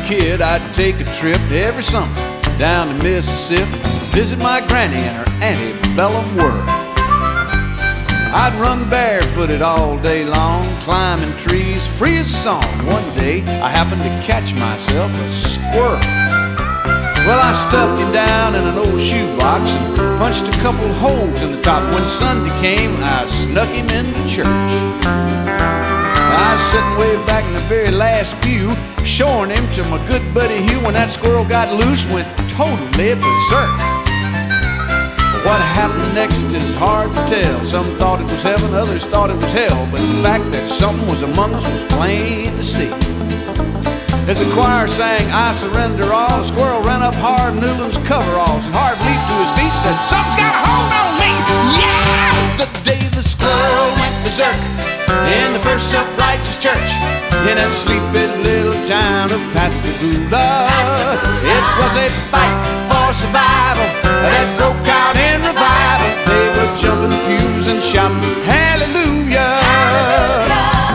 kid, I'd take a trip every summer down to Mississippi, visit my granny and her antebellum world. I'd run barefooted all day long, climbing trees, free as a song. One day, I happened to catch myself a squirrel. Well, I stuffed him down in an old shoebox and punched a couple holes in the top. When Sunday came, I snuck him into church. I was sitting way back in the very last pew, showing him to my good buddy Hugh. When that squirrel got loose, went totally berserk. What happened next is hard to tell. Some thought it was heaven, others thought it was hell. But the fact that something was among us was plain to see. As the choir sang, "I surrender all," the squirrel ran up Harv Newland's coveralls. And Harv leaped to his feet and said, "Something's got a hold on me!" Yeah! The day the squirrel went berserk in the First Self-Righteous Church in that sleepy little town of Pascagoula. It was a fight for survival that broke out in revival. They were jumping pews and shouting, "Hallelujah!"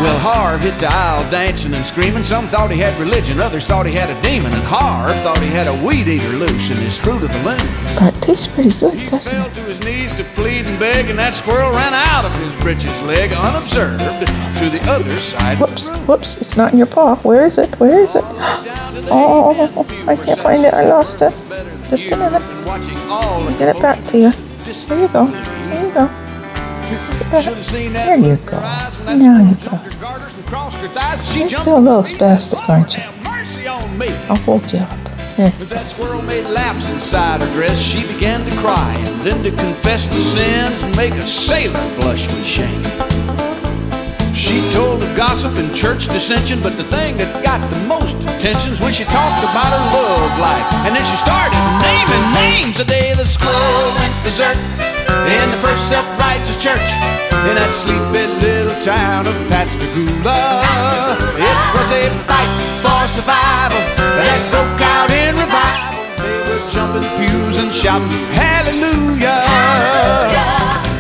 Well, Harv hit the aisle dancing and screaming. Some thought he had religion, others thought he had a demon. And Harv thought he had a weed eater loose in his Fruit of the Loom. That tastes pretty good, doesn't Fell it? to his knees to plead and beg, and that squirrel ran out of his britches leg unobserved to the other side. Whoops, it's not in your paw. Where is it? Oh, I can't find it. I lost it. Just a minute. I'll get it back to you. There you go. There you go. Now you go. You're still a little spastic, aren't you? I'll hold you up. Here. As that squirrel made laps inside her dress, she began to cry and then to confess the sins and make a sailor blush with shame. She told of gossip and church dissension, but the thing that got the most attention is when she talked about her love life. And then she started naming names. The day the squirrel went berserk in the First Self-Righteous Church in that sleepy little town of Pascagoula. It was a fight for survival that broke out in revival. They were jumping pews and shouting, "Hallelujah!"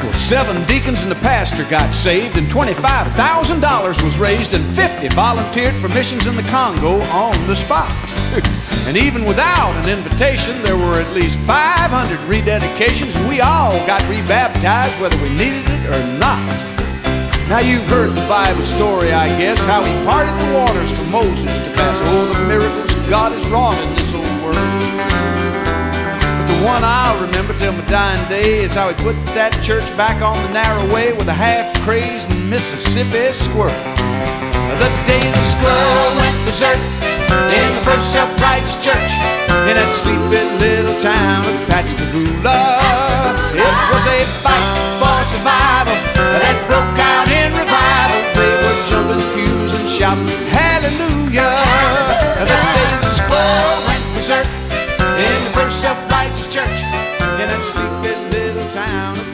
Well, 7 deacons and the pastor got saved, and $25,000 was raised, and 50 volunteered for missions in the Congo on the spot. And even without an invitation, there were at least 500 rededications, and we all got rebaptized whether we needed it or not. Now you've heard the Bible story, I guess, how he parted the waters for Moses to pass. Oh, the miracles God has wrought in this old world. But the one I'll remember till my dying day is how he put that church back on the narrow way with a half-crazed Mississippi squirrel. The day the squirrel went berserk in the First Self-Righteous Church in that sleepy little town of Pascagoula. It was a fight for survival that broke out in revival. They were jumping pews and shouting, "Hallelujah!" The day the squirrel went berserk in the First Self-Righteous Church in that sleepy little town of